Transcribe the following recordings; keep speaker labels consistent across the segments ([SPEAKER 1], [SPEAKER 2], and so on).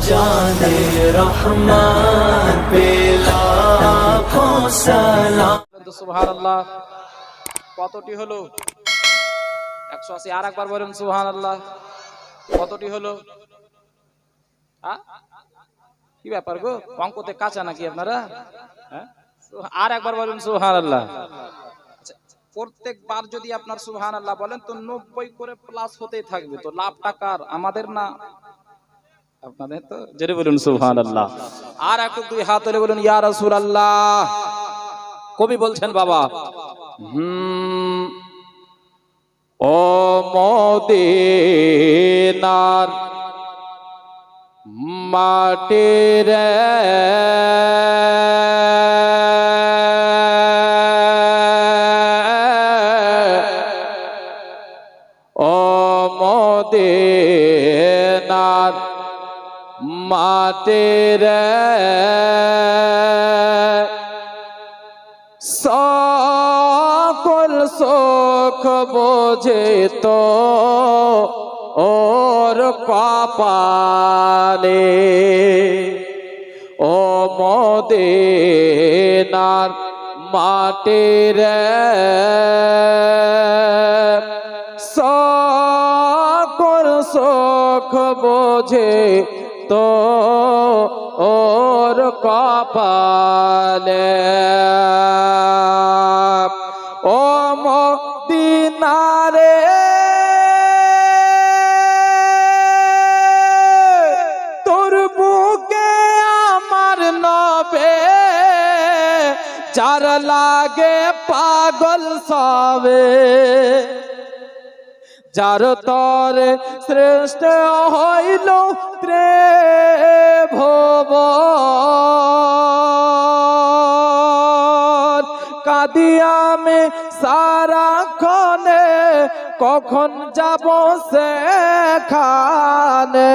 [SPEAKER 1] जाने रहमान पे लाखों सलाम।
[SPEAKER 2] সুবহানাল্লাহ। কতটি হলো? 180। আর একবার বলেন সুবহানাল্লাহ। কতটি হলো? কি ব্যাপার গো, অঙ্কতে কাঁচা নাকি আপনারা? আর একবার বলেন সুবহানাল্লাহ। প্রত্যেকবার যদি আপনার সুবহানাল্লাহ বলেন তো 90 করে প্লাস হতেই থাকবে। তো লাভ টাকার আমাদের না আপনাদের? তো জোরে বলুন সুবহানাল্লাহ। আর একটু দুই হাত তুলে বলুন ইয়া রাসূলুল্লাহ। কবি বলছেন বাবা, ও মদিনার মাটি রে, ও মদিনার মাটি রে, সকল সুখ বোঝে তো ওর কপালে, ও মদিনার মাটি রে, সকল সুখ বোঝে তো ওর কপালে, ও মদিনারে তোর বুকে আমার নবে, যার লাগে পাগল সবে, যার তরে শ্রেষ্ঠ হইল ত্রিভুবন, কাদিয়ামে সারাক্ষণে কখন যাব সেখানে,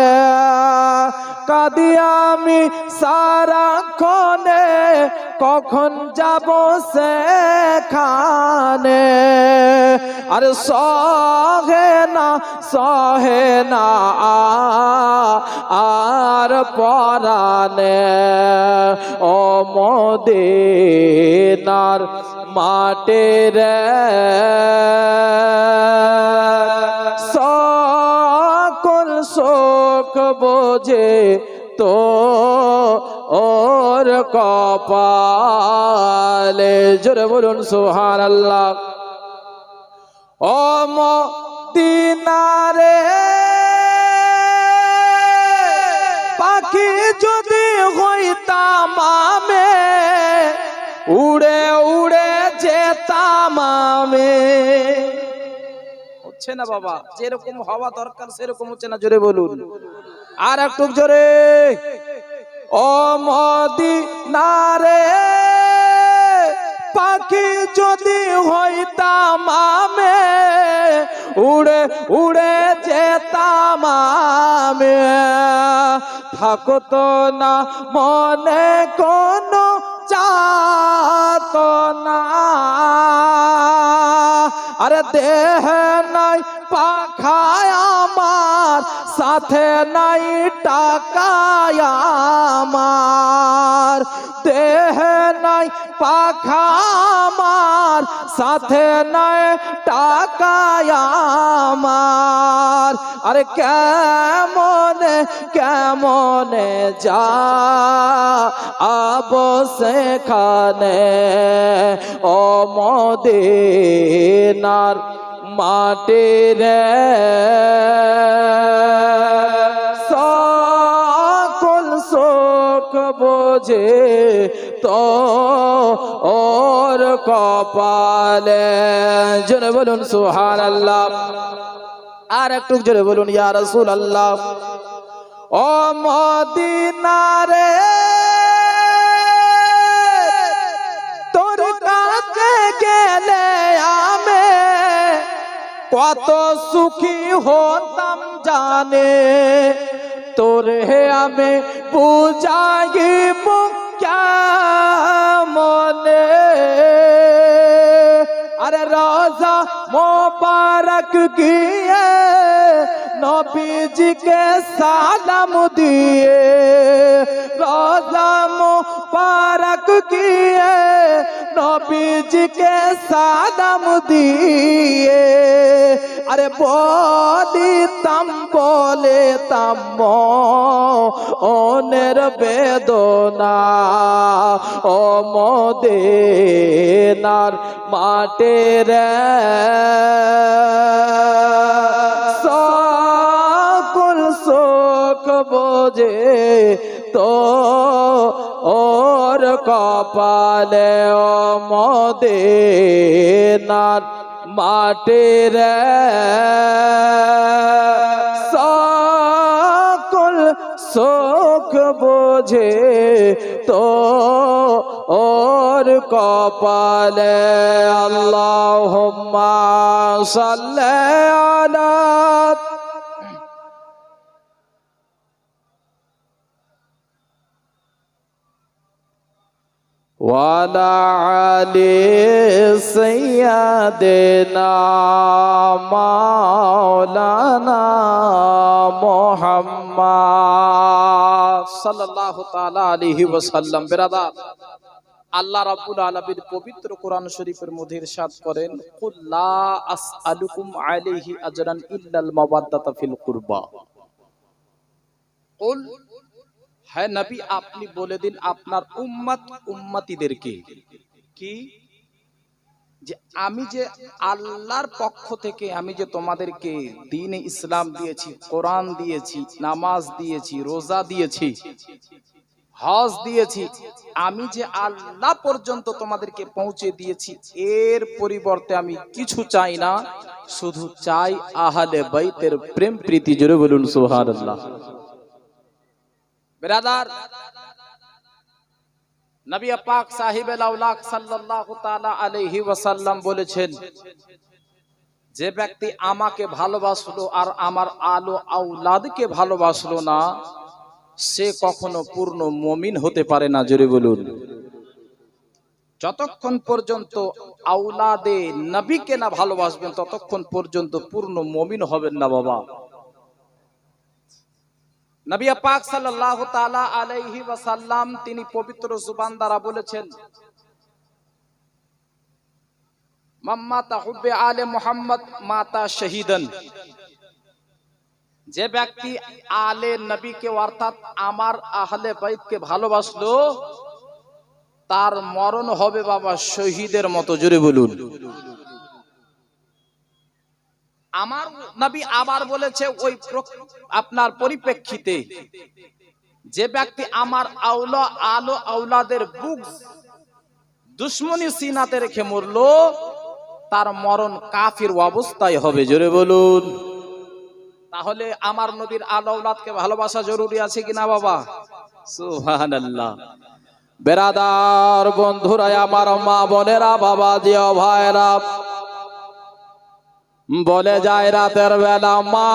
[SPEAKER 2] কাদিয়ামি সারাক্ষণে কখন যাব সেখানে, আর সহে না আর পরানে, ও মদিনার মাটি রে, সকল সুখ বোঝে তো ওর কপালে, জোরে বলুন সুবহানাল্লাহ। ও মদিনারে পাখি যদি হইতাম আমি, উড়ে উড়ে যেতাম আমি। হচ্ছে না বাবা, যেরকম হওয়া দরকার সেরকম হচ্ছে না, জোরে বলুন আর একটু জোরে। ও মদিনারে পাখি যদি হইতাম আমি, উড়ে উড়ে যেতাম আমি, থাকতো না মনে কোনো যাতনা, আরে দেহ নাই পাখায় আমার, সাথে নাই টাকায় আমার, দেহ নাই পাখা আমার, সাথে নাই টাকায় আমার, আরে কেমনে কেমনে যা আব সেখানে, ও মদিনার মাটি রে, সকল সুখ বোঝে তো ওর কপালে, জোরে বলুন সুবহানাল্লাহ। আর একটু জোরে বলুন ইয়া রাসূলুল্লাহ। ও মদিনারে তোর কাছে গেলে আমি কত সুখী হতাম জানে, তোরে আমি বুঝাইব কেমনে, আরে রোজা মোবারক গিয়ে নবী নবীজিকে সালাম দিয়ে রোজা মুবারক কিয়ে নবীজিকে সালাম দিয়ে আরে বলেতাম ওনের বেদনা ও মদিনার মাটি রে সকল সুখ বোঝে তো ওর কপালে ও মদিনার মাটি রে সকল সুখ বোঝে তো ওর কপালে আল্লাহুম্মা সাল্লি আলা ওয়ালা আলি সাইয়্যিদিনা মাওলানা মুহাম্মদ সাল্লাল্লাহু তাআলা আলাইহি ওয়াসাল্লাম। বিরাদার, আল্লাহ রাব্বুল আলামিন পবিত্র কোরআন শরীফের মধ্যে ইরশাদ করেন, কুল লা আসআলুকুম আলাইহি আজরান ইল্লাল মাওয়াদ্দাতা ফিল কুরবা। কুল, হ্যাঁ নবী আপনি বলে দিন আপনার উম্মতিদেরকে কি যে আমি যে আল্লাহর পক্ষ থেকে আমি যে তোমাদেরকে দ্বীন ইসলাম দিয়েছি, কোরআন দিয়েছি, নামাজ দিয়েছি, রোজা দিয়েছি, হজ দিয়েছি, আমি যে আল্লাহ পর্যন্ত তোমাদেরকে পৌঁছে দিয়েছি, এর পরিবর্তে আমি কিছু চাই না, শুধু চাই আহলে বাইতের প্রেম প্রীতি। জোরে বলুন সুবহানাল্লাহ। বিরাদার, নবী পাক সাহিবে লাউলাক সাল্লাল্লাহু তাআলা আলাইহি ওয়াসাল্লাম বলেছেন, যে ব্যক্তি আমাকে ভালোবাসলো আর আমার আলো আওলাদকে ভালোবাসলো না, সে কখনো পূর্ণ মুমিন হতে পারে না। জোরে বলুন। যতক্ষণ পর্যন্ত আওলাদে নবীকে না ভালোবাসবেন ততক্ষণ পর্যন্ত পূর্ণ মুমিন হবেন না বাবা। নবী পাক সাল্লাল্লাহু তাআলা আলাইহি ওয়াসাল্লাম তিনি পবিত্র জুবান দ্বারা বলেছেন, মাম্মাতা হুব্বে আলে মুহাম্মদ মাতা শহীদান। যে ব্যক্তি আলে নবীকে অর্থাৎ আমার আহলে বাইতকে ভালোবাসলো তার মরণ হবে বাবা শহীদের মতো। জোরে বলুন। আমার নবী আবার বলেছে ওই আপনার পরিপ্রেক্ষিতে, যে ব্যক্তি আমার আলো আওলাদের বুক দুশ্মনী সিনাতে রেখে মরলো তার মরণ কাফির অবস্থায় হবে। জোরে বলুন। তাহলে আমার নবীর আলো আওলাদকে ভালোবাসা জরুরি আছে কিনা বাবা? সুবহানাল্লাহ। বেরাদার বন্ধুরা, আমার মা বোনেরা, বাবা জিও ভাইরা, বলে যায় রাতের বেলা মা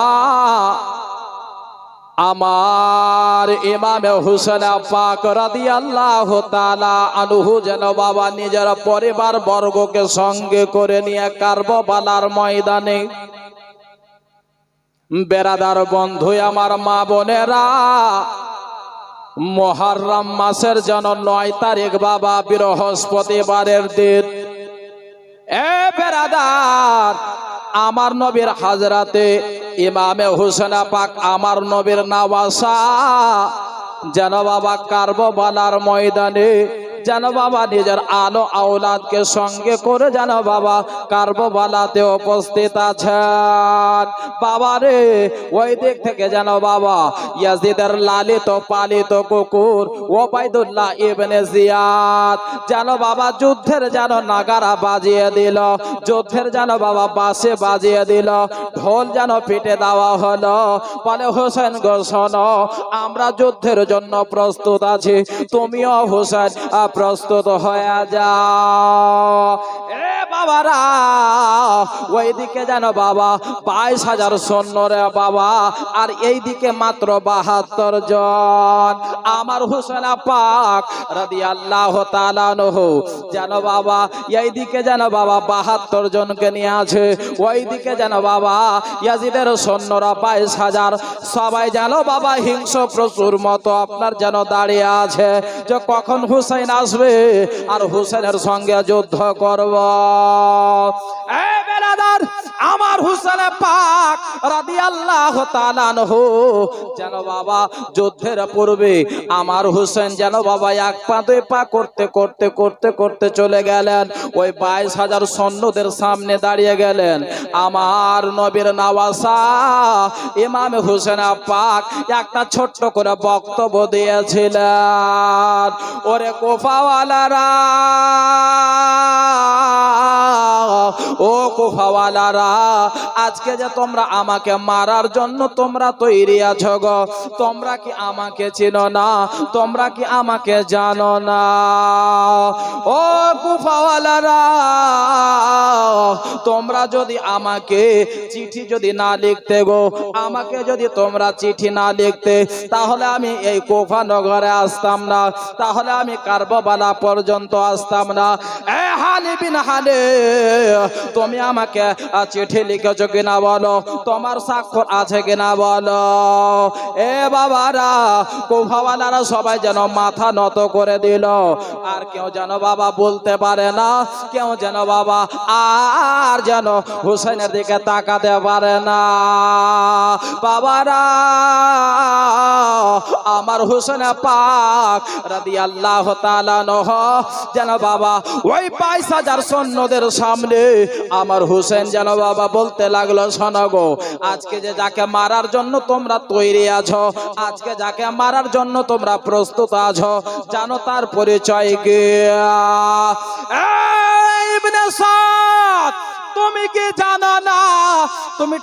[SPEAKER 2] আমার ইমামে হুসেন পাক রাদিয়াল্লাহু তাআলা আনহু যেন বাবা নিজের পরিবার বর্গকে সঙ্গে করে নিয়ে কারবালার ময়দানে, বেরাদার বন্ধু আমার মা বোনেরা, মুহররম মাসের যেন 9 তারিখ বাবা বৃহস্পতিবারের দিন, এ বেরাদার আমার নবীর হাজরাতে ইমামে হুসেন পাক আমার নবীর নওয়াসা যেন বাবা কারবালার ময়দানে যেন বাবা নিজের আলো আওলাদকে সঙ্গে করে যেন বাবা কারবালাতে উপস্থিত আছেন। বাবা রে, ওই দিক থেকে যেন বাবা ইয়াজিদের লালিত পালিত কুকুর ওবাইদুল্লাহ ইবনে জিয়াদ যেন বাবা যুদ্ধের যেন নাগারা বাজিয়ে দিল, যুদ্ধের যেন বাবা বাঁশি বাজিয়ে দিল, ঢোল যেন পিটে দেওয়া হলো, বলে হোসেন গো শোনো, আমরা যুদ্ধের জন্য প্রস্তুত আছি, তুমিও হোসেন প্রস্তুত হয়ে যাও। এ বাবারা, ওইদিকে যেন বাবা 22,000 সৈন্য রে বাবা, আর এইদিকে মাত্র 72 জন। আমার হুসেন পাক রাদিয়াল্লাহু তাআলা আনহু যেন বাবা এইদিকে যেন বাবা 72 জনকে নিয়ে আছে, ওইদিকে যেন বাবা ইয়াজিদের সৈন্যরা 22,000, সবাই যেন বাবা হিংস্র প্রচুর মতো আপনার যেন দাঁড়িয়ে আছে যে কখন হুসাইন আসবে আর হুসেনের সঙ্গে যুদ্ধ করব। এই বেরাদার, আমার হুসেন পাক রাদিয়াল্লাহু তাআলা আনহু যেন বাবা যুদ্ধের পূর্বে আমার হুসেন যেন বাবা এক পা দুই পা করতে করতে করতে করতে চলে গেলেন, ওই 22,000 সৈন্যদের সামনে দাঁড়িয়ে গেলেন। আমার নবীর নওয়াসা ইমাম হুসেন পাক একটা ছোট্ট করে বক্তব্য দিয়েছিলেন। ওরে কুফাওয়ালারা, ও কুফাওয়ালারা, আজকে যে তোমরা আমাকে মারার জন্য তোমরা তৈরি আছো গো, তোমরা কি আমাকে চিনো না? তোমরা কি আমাকে জানো না? ও কুফাওয়ালারা, তোমরা যদি আমাকে চিঠি যদি না লিখতে গো, আমাকে যদি তোমরা চিঠি না লিখতে, তাহলে আমি এই কুফা নগরে আসতাম না, তাহলে আমি কারবালা পর্যন্ত আসতাম না। এ হানি বিন হানি, তুমি আমাকে চিঠি লিখেছো কিনা বলো, তোমার স্বাক্ষর আছে কিনা বলো। এ বাবারা, কুফাওয়ালারা সবাই যেন মাথা নত করে দিল, আর কেউ যেন বাবা বলতে পারে না, কেউ যেন বাবা আর যেন হুসেনের দিকে তাকাতে পারে না। বাবারা, আমার হুসেন পাক রাদিয়াল্লাহু তাআলা আনহু যেন বাবা ওই 22,000 সৈন্যদের সামনে আমার হুসেন যেন বাবা বলতে লাগলো, শোনো গো, আজকে যে যাকে মারার জন্য তোমরা তৈরি আছো, আজকে যাকে মারার জন্য তোমরা প্রস্তুত আছো, জানো তার পরিচয় কি? ইবনে সাদ, তুমি কি জানো না? তুমি